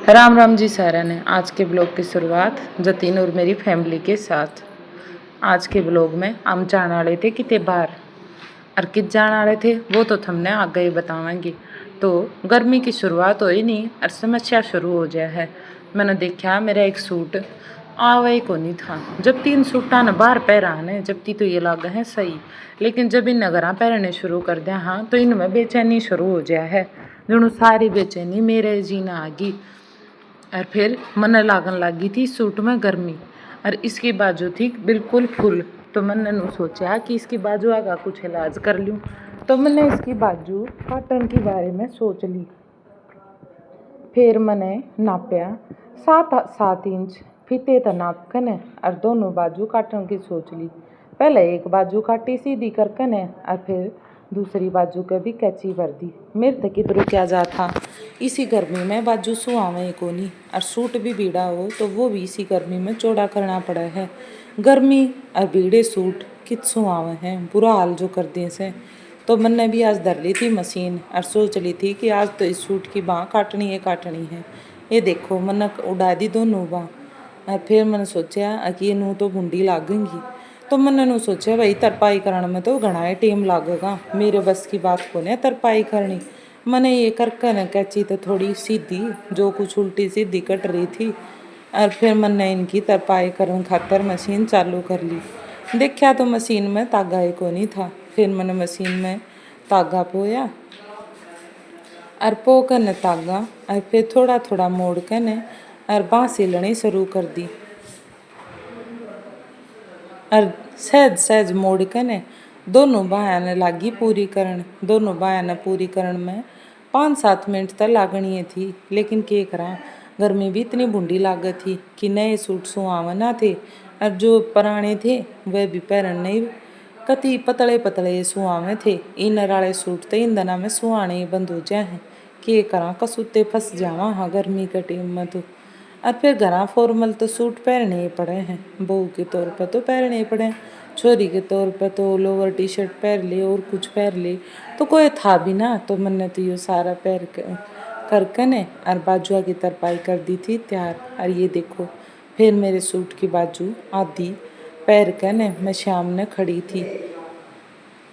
राम राम जी सारा ने। आज के ब्लॉग की शुरुआत जतीन और मेरी फैमिली के साथ। आज के ब्लॉग में हम जाने वाले थे कितने बार और कित जाने वाले थे वो तो हमने आगे ही बतावेंगे। तो गर्मी की शुरुआत हो ही नहीं और समस्या शुरू हो गया है। मैंने देखा मेरा एक सूट आवे को नहीं था। जब 3 सूटा ने बाहर पहरा ने जबकि तो ये लग है सही, लेकिन जब इन नगरा पहरने शुरू कर दिया हाँ तो इनमें बेचैनी शुरू हो गया है। जो सारी बेचैनी मेरे जीना आ गई और फिर मन लागन लगी थी सूट में गर्मी और इसकी बाजू थी बिल्कुल फुल। तो मैंने सोचा कि इसकी बाजू का कुछ इलाज कर लूँ। तो मैंने इसकी बाजू काटन के बारे में सोच ली। फिर मैंने नापया 7 इंच फीते तो नाप कर ने और दोनों बाजू काटन की सोच ली। पहले एक बाजू काटी सीधी करके ने और फिर दूसरी बाजू का भी कैंची भर दी। मेरे तक किधरों क्या जा था। इसी गर्मी में बाजू सुहावे को नहीं और सूट भी बीड़ा हो तो वो भी इसी गर्मी में चौड़ा करना पड़ा है। गर्मी और बीड़े सूट कित सुहावे हैं, बुरा हाल जो कर दिए से। तो मैंने भी आज धर ली थी मशीन और सोच ली थी कि आज तो इस सूट की बाँह काटनी है। ये देखो मैंने उड़ा दी दोनों बाँह और फिर मैंने सोचा कि नू तो बूंदी लागेंगी। तो मैंने नू सोचा भाई तरपाई करने में तो घना ही टाइम लागेगा, मेरे बस की बात को ने तरपाई करनी। मैंने ये करके न कैंची तो थोड़ी सीधी जो कुछ उल्टी सीधी कट रही थी और फिर मैंने इनकी तरपाई करने खातर मशीन चालू कर ली। देखा तो मशीन में तागा ही को नहीं था। फिर मैंने मशीन में तागा पोया और पो कर न तागा और फिर थोड़ा थोड़ा मोड़ कर न और बाँह सिलनी शुरू कर दी और सहज सहज मोड़ कर न दोनों बाँह ने लागी पूरी करण। दोनों बाँह ने पूरी करण में 5-7 मिनट तक लागनी थी। लेकिन के करा गर्मी भी इतनी बूंदी लागत थी कि नए सूट सुहावे ना थे और जो पुराने थे वह भी पहन नहीं कति पतले पतले सुहावे थे। इन वाले सूट तो इन दिनों में सुहाने ही बंद हो जाए हैं। के करा कसूते फंस जावा हाँ गर्मी के टाइम में तो। और फिर घरा फॉर्मल तो सूट पहनने ही पड़े हैं, बहू के तौर पर तो पहनने ही पड़े हैं, छोरी के तौर पर तो लोअर टी शर्ट पहन ले और कुछ पहन ले तो कोई था भी ना। तो मैंने तो ये सारा पैर करके ने और बाजुआ की तरपाई कर दी थी तैयार। और ये देखो फिर मेरे सूट की बाजू आधी पैर के ने मैं शाम ने खड़ी थी।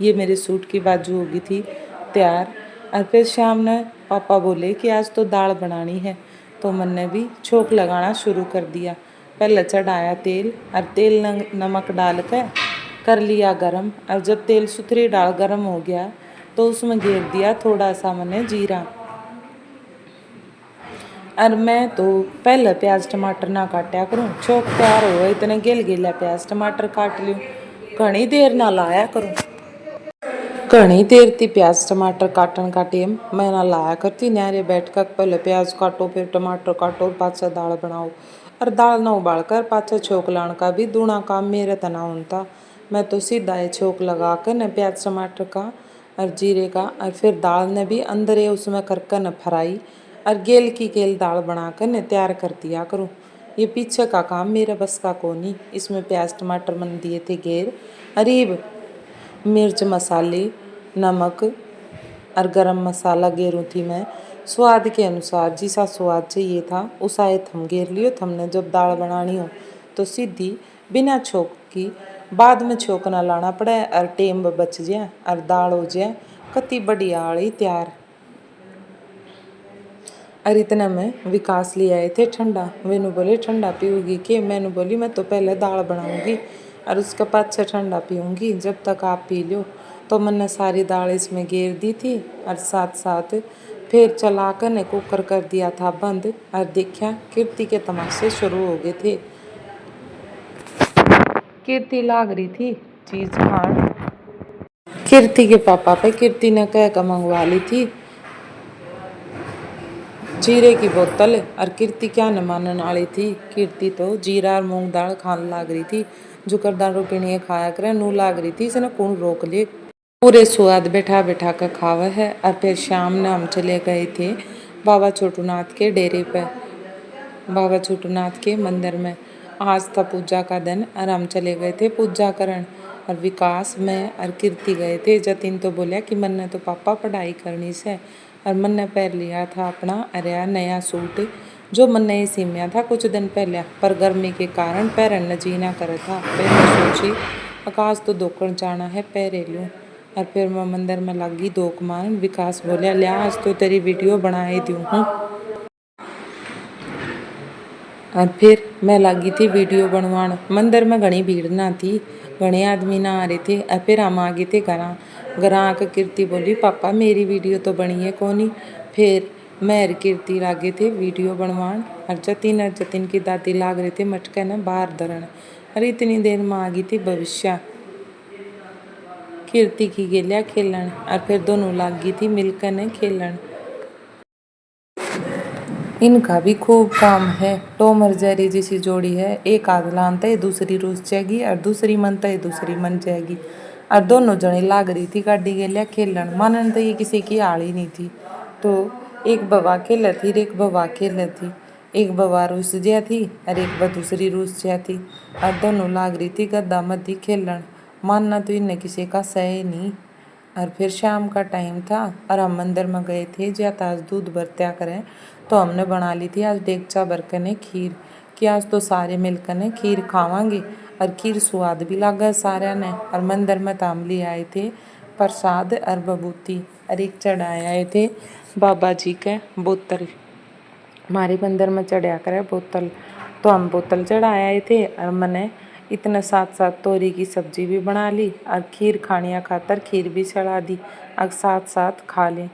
ये मेरे सूट की बाजू होगी थी तैयार। और फिर शाम ने पापा बोले कि आज तो दाल बनानी है। तो मैंने भी छोंक लगाना शुरू कर दिया। पहले चढ़ाया तेल और तेल नमक डाल कर लिया गरम और जब तेल सुथरी डाल गरम हो गया तो उसमें घेर दिया थोड़ा सा मैंने जीरा। और मैं तो पहले प्याज टमाटर ना काटा करूँ, छोंक तैयार हो इतने गिला प्याज टमाटर काट लूँ, घनी देर ना लाया करूँ। घनी देर थी प्याज टमाटर काटन का टाइम मैं ना लाया करती। न्यारे बैठ कर पहले प्याज काटो फिर टमाटर काटो और पाछा दाल बनाओ और दाल ना उबाल कर पाछा छोंक लाने का भी दूना काम मेरे तना होता। मैं तो सीधा ही छोंक लगा कर न प्याज टमाटर का और जीरे का और फिर दाल ने भी अंदर ही उसमें करके न फ्राई और गेल की गेल दाल बनाकर न तैयार कर दिया करूँ। ये पीछे का काम मेरे बस का को नहीं। इसमें प्याज टमाटर मैंने दिए थे घेर, अरीब मिर्च मसाले नमक और गरम मसाला गेरू थी मैं स्वाद के अनुसार। जिसा स्वाद चाहिए था उसा ये थम घेर लियो। थमने जब दाल बनानी हो तो सीधी बिना छोंक की बाद में छोंक ना लाना पड़े और टेम बच जाए और दाल हो जाए कति बढ़िया वाली तैयार। और इतना में विकास ले आए थे ठंडा। मैनू बोले ठंडा पीऊँगी के? मैंने बोली मैं तो पहले दाल बनाऊँगी और उसके बाद से ठंडा पीऊँगी, जब तक आप पी लो। तो मैंने सारी दाल इसमें घेर दी थी और साथ साथ फिर चला कर ने कुकर कर दिया था बंद और देखा कीर्ति के तमाशे शुरू हो गए थे। कीर्ति लाग रही थी चीज़ खान कीर्ति के पापा पे। कीर्ति ने कह कर मंगवा ली थी जीरे की बोतल और कीर्ति क्या न मानने वाली थी। कीर्ति तो जीरा और मूंग दाल खान लाग रही थी। जो करदार रोपिणी खाया करे नू लाग रही थी इसने कौन रोक ले। पूरे स्वाद बैठा बैठा कर खावा है। और फिर शाम ने हम चले गए थे बाबा छोटूनाथ के डेरे पे, बाबा छोटूनाथ के मंदिर में। आज था पूजा का दिन और हम चले गए थे पूजा करन। और विकास मैं और कीर्ति गए थे। जतिन तो बोलिया कि मन्ने तो पापा पढ़ाई करनी से और मैंने पहन लिया था अपना अरे नया सूट जो मन इसी में था कुछ दिन पहले, पर गर्मी के कारण पैरन न जीना करे था। फिर मैं सोची आकाश तो दोकड़ जाना है, पैरे लूँ। और फिर मैं मंदिर में लगी दोक मान। विकास बोलिया लिया आज तो तेरी वीडियो बना ही दूँ हूँ। और फिर मैं लगी थी वीडियो बनवान। मंदिर में घनी भीड़ ना थी, घने आदमी ना आ रहे थे। और फिर हम आ गए थे घर आकर कीर्ति बोली पापा मेरी वीडियो तो बनी है कोनी। फिर मैं और कीर्ति लागे थे वीडियो बनवान। और जतिन की दादी लाग रहे थे मटके ने बाहर धरन। अरे इतनी देर में आ गई थी भविष्य कीर्ति की गेलिया खेलन। और फिर दोनों लाग गई थी मिलकर ने खेलन। इनका भी खूब काम है, टॉम और जेरी जैसी जोड़ी है। एक आग लानता है दूसरी रूस जाएगी और दूसरी मनता है दूसरी मन जाएगी। और दोनों जने लाग रही थी गाड़ी के लिए खेलन। मानन तो ये किसी की आड़ ही नहीं थी। तो एक बवा खेल थी, एक बवा खेल थी। एक बवा रूस जा थी और एक बवा दूसरी रूस जा थी। और दोनों लाग रही थी गद्दा मद्दी खेलन। मानना तो इन्हें किसी का सही नहीं। और फिर शाम का टाइम था और हम मंदिर में गए थे ज्यादा आज दूध बरत्या करें। तो हमने बना ली थी आज डेगचा भरकर ने खीर कि आज तो सारे मिलकर ने खीर खावांगे। और खीर स्वाद भी लगा सारे ने। और मंदिर में ताम ले आए थे प्रसाद और बबूती और एक चढ़ाए आए थे बाबा जी के बोतल। हमारे मंदिर में चढ़ाया करे बोतल, तो हम बोतल चढ़ाए आए थे। और मैंने इतने साथ साथ तोरी की सब्जी भी बना ली और खीर खाने खातर खीर भी चढ़ा दी और साथ साथ खा ली।